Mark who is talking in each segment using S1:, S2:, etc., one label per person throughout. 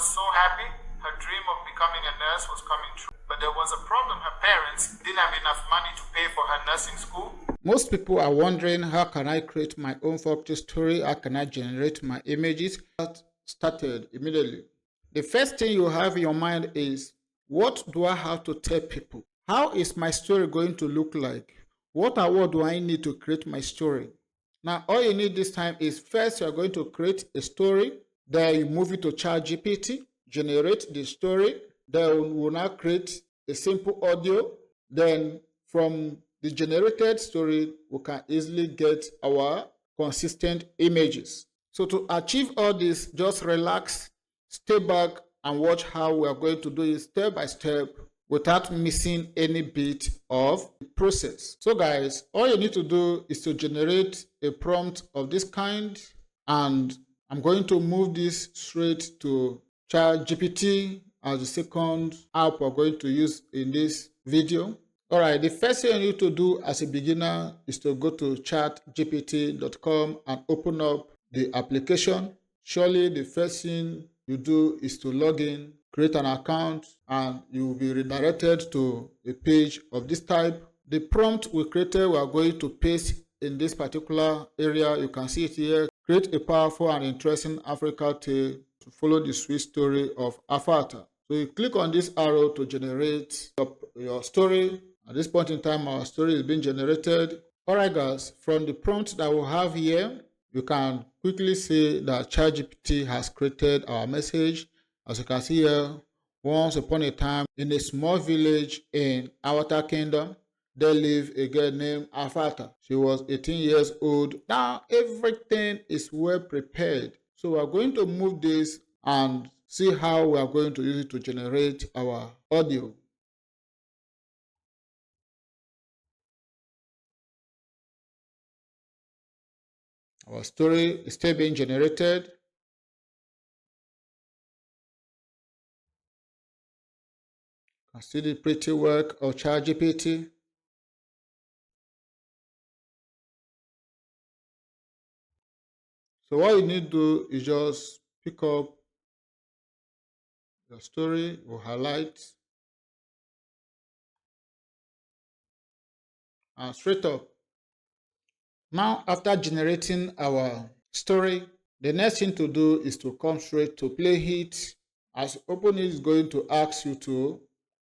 S1: was so happy. Her dream of becoming a nurse was coming true. But there was a problem. Her parents didn't have enough money to pay for her nursing school.
S2: Most people are wondering, how can I create my own folktale story? How can I generate my images? That started immediately. The first thing you have in your mind is, what do I have to tell people? How is my story going to look like? What do I need to create my story? Now, all you need this time is, first you're going to create a story. Then you move it to ChatGPT, generate the story. Then we will now create a simple audio. Then from the generated story, we can easily get our consistent images. So to achieve all this, just relax, stay back, and watch how we are going to do it step by step without missing any bit of the process. So guys, all you need to do is to generate a prompt of this kind, and I'm going to move this straight to ChatGPT as the second app we're going to use in this video. Alright, the first thing you need to do as a beginner is to go to chatgpt.com and open up the application. Surely the first thing you do is to log in, create an account, and you will be redirected to a page of this type. The prompt we created, we are going to paste in this particular area. You can see it here. Create a powerful and interesting African tale to follow the sweet story of Afata. So you click on this arrow to generate your story. At this point in time, our story is being generated. Alright guys, from the prompt that we have here, you can quickly see that ChatGPT has created our message. As you can see here, once upon a time in a small village in Awata Kingdom, there lived a girl named Afata. She was 18 years old. Now everything is well prepared. So we are going to move this and see how we are going to use it to generate our audio. Our story is still being generated. You can see the pretty work of ChatGPT. So what you need to do is just pick up your story, or highlight, and straight up. Now, after generating our story, the next thing to do is to come straight to play it. As you open it, it's going to ask you to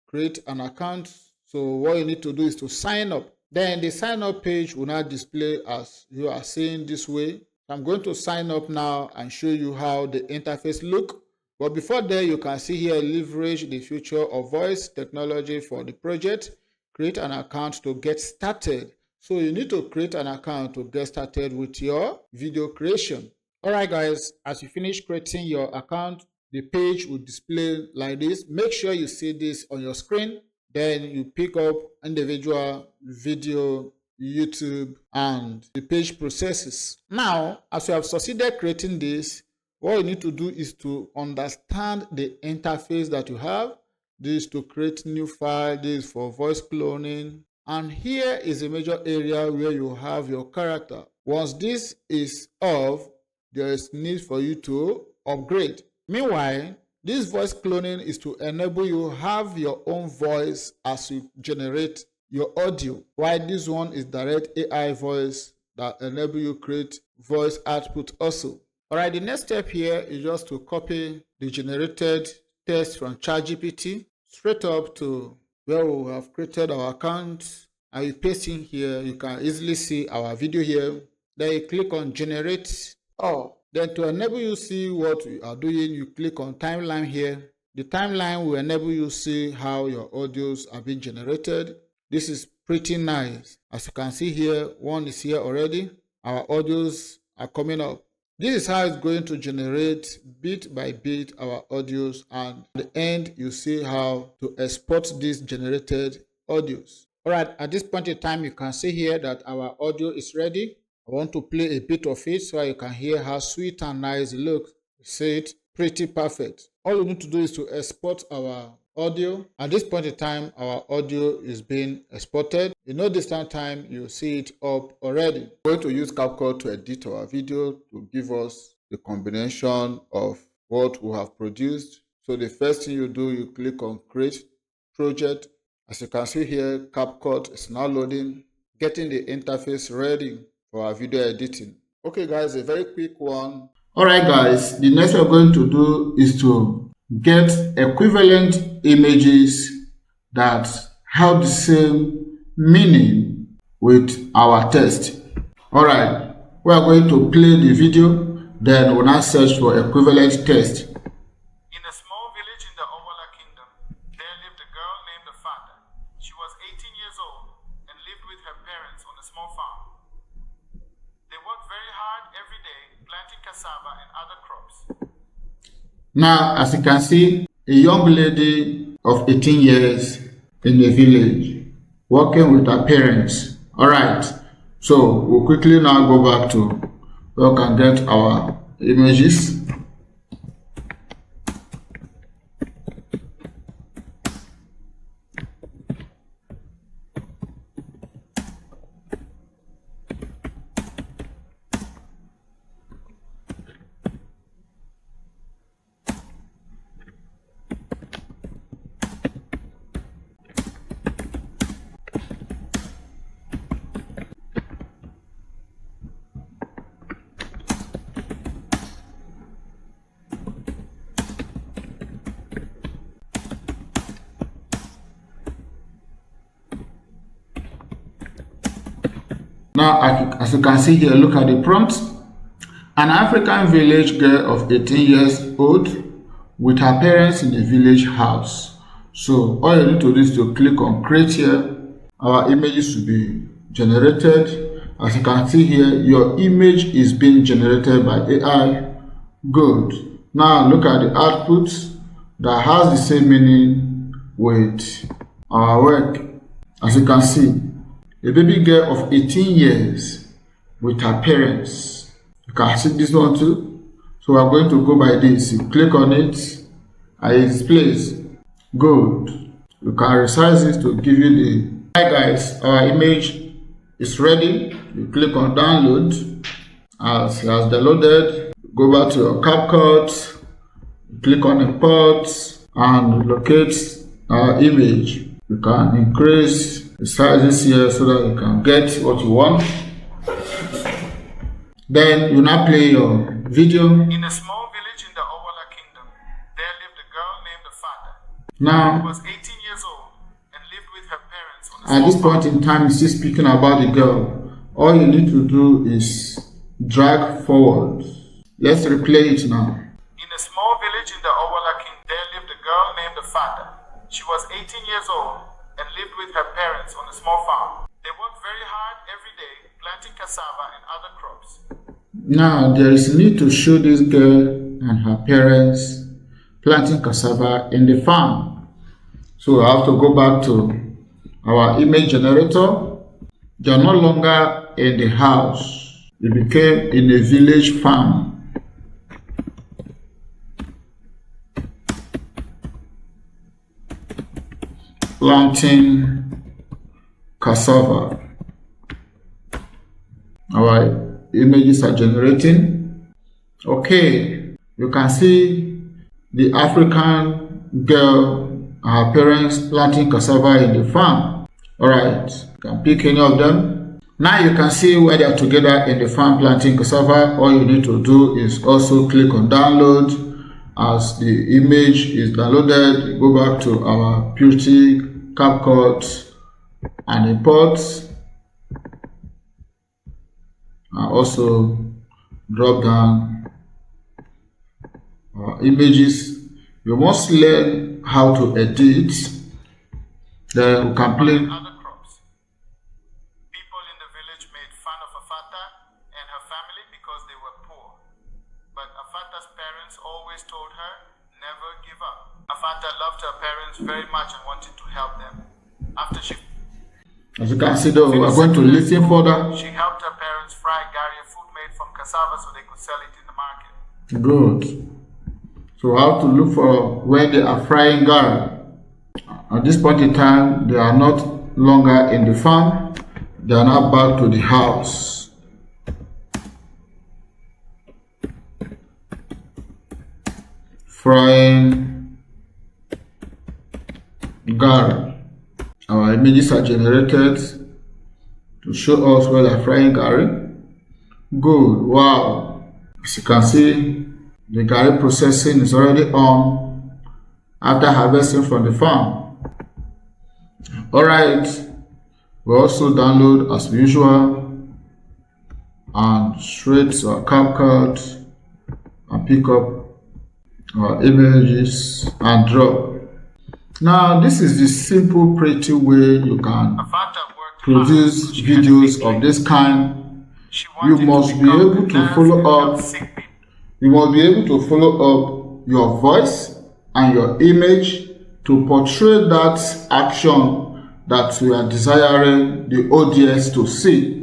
S2: create an account. So what you need to do is to sign up. Then the sign up page will now display as you are seeing this way. I'm going to sign up now and show you how the interface look. But before that, you can see here, leverage the future of voice technology for the project. Create an account to get started. So you need to create an account to get started with your video creation. Alright guys, as you finish creating your account, the page will display like this. Make sure you see this on your screen. Then you pick up individual video, YouTube, and the page processes. Now, as you have succeeded creating this, what you need to do is to understand the interface that you have. This is to create new file. This is for voice cloning. And here is a major area where you have your character. Once this is off, there is need for you to upgrade. Meanwhile, this voice cloning is to enable you have your own voice as you generate your audio, while this one is direct AI voice that enable you create voice output also. Alright, the next step here is just to copy the generated text from ChatGPT straight up to where we have created our account, and you paste in here. You can easily see our video here. Then you click on generate all. Then to enable you see what we are doing, you click on timeline here. The timeline will enable you see how your audios are being generated. This is pretty nice. As you can see here, one is here already. Our audios are coming up. This is how it's going to generate bit by bit our audios, and at the end you see how to export these generated audios. Alright, at this point in time you can see here that our audio is ready. I want to play a bit of it so you can hear how sweet and nice it looks. You see it, pretty perfect. All you need to do is to export our audio. At this point in time, our audio is being exported. In no distant time, you see it up already. We're going to use CapCut to edit our video to give us the combination of what we have produced. So the first thing you do, you click on create project. As you can see here, CapCut is now loading, getting the interface ready for our video editing. Okay guys, a very quick one. Alright guys, the next we're going to do is to get equivalent images that have the same meaning with our text. Alright, we are going to play the video, then we'll now search for equivalent text.
S1: In a small village in the Owala Kingdom, there lived a girl named Afata. She was 18 years old and lived with her parents on a small farm. They worked very hard every day, planting cassava and other crops.
S2: Now, as you can see, a young lady of 18 years in the village working with her parents. Alright, so we'll quickly now go back to where we can get our images. Now, as you can see here, look at the prompt. An African village girl of 18 years old with her parents in a village house. So all you need to do is to click on create here. Our images will be generated. As you can see here, your image is being generated by AI. Good. Now look at the output that has the same meaning with our work. As you can see, a baby girl of 18 years with her parents. You can see this one too. So we are going to go by this. You click on it and it displays. Good. You can resize it to give you the. Hi guys, our image is ready. You click on download. As it has downloaded, go back to your CapCut, click on import and locate our image. You can increase the sizes here so that you can get what you want. Then you now play your video.
S1: In a small village in the Owala Kingdom, there lived a girl named Afata.
S2: Now,
S1: She was 18 years old and lived with her parents on a
S2: at this point in time, it's still speaking about the girl. All you need to do is drag forward. Let's replay it now.
S1: In a small village in the Owala Kingdom, there lived a girl named Afata. She was 18 years old and lived with her parents on a small farm. They worked very hard every day, planting cassava and other crops.
S2: Now, there is a need to show this girl and her parents planting cassava in the farm. So I have to go back to our image generator. They are no longer in the house. They became in a village farm. Planting cassava. Our images are generating. Okay, you can see the African girl and her parents planting cassava in the farm. Alright, you can pick any of them. Now you can see where they are together in the farm planting cassava. All you need to do is also click on download. As the image is downloaded, you go back to our Beauty, CapCut and import. And also drop down our images. You must learn how to edit. Then we can play.
S1: Other crops. People in the village made fun of Afata and her family because they were poor. But Afata's parents always told her, never give up. Afata loved her parents very much and wanted to help them. After she
S2: As you can see though, we are going to listen further.
S1: She helped her parents fry gari, food made from cassava, so they could sell it in the market.
S2: Good. So how to look for where they are frying gari. At this point in time, they are not longer in the farm. They are now back to the house. Frying Gary. Our images are generated to show us where they're frying Gary. Good. Wow. As you can see, the Gary processing is already on after harvesting from the farm. Alright. We also download as usual and straight to our CapCut and pick up our images and drop. Now this is the simple, pretty way you can produce videos of this kind. You must be able to follow up. You must be able to follow up your voice and your image to portray that action that we are desiring the audience to see.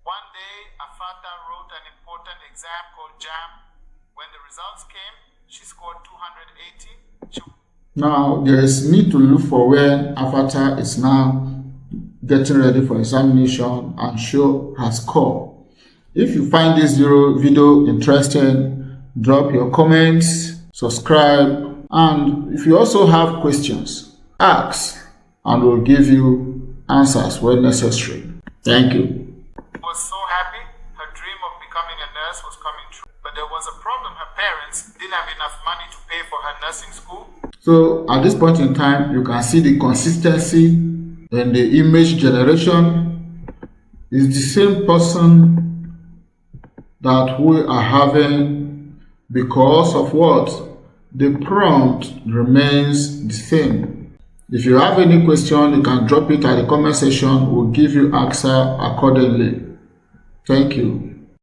S1: One day, Afata wrote an important exam called JAM. When the results came, she scored 280.
S2: Now, there is need to look for when Afata is now getting ready for examination and show her score. If you find this video interesting, drop your comments, subscribe, and if you also have questions, ask, and we'll give you answers when necessary. Thank you.
S1: She was so happy. Her dream of becoming a nurse was coming true. But there was a problem. Her parents didn't have enough money to pay for her nursing school.
S2: So at this point in time, you can see the consistency in the image generation. It's the same person that we are having because of what? The prompt remains the same. If you have any question, you can drop it at the comment section. We'll give you answer accordingly. Thank you.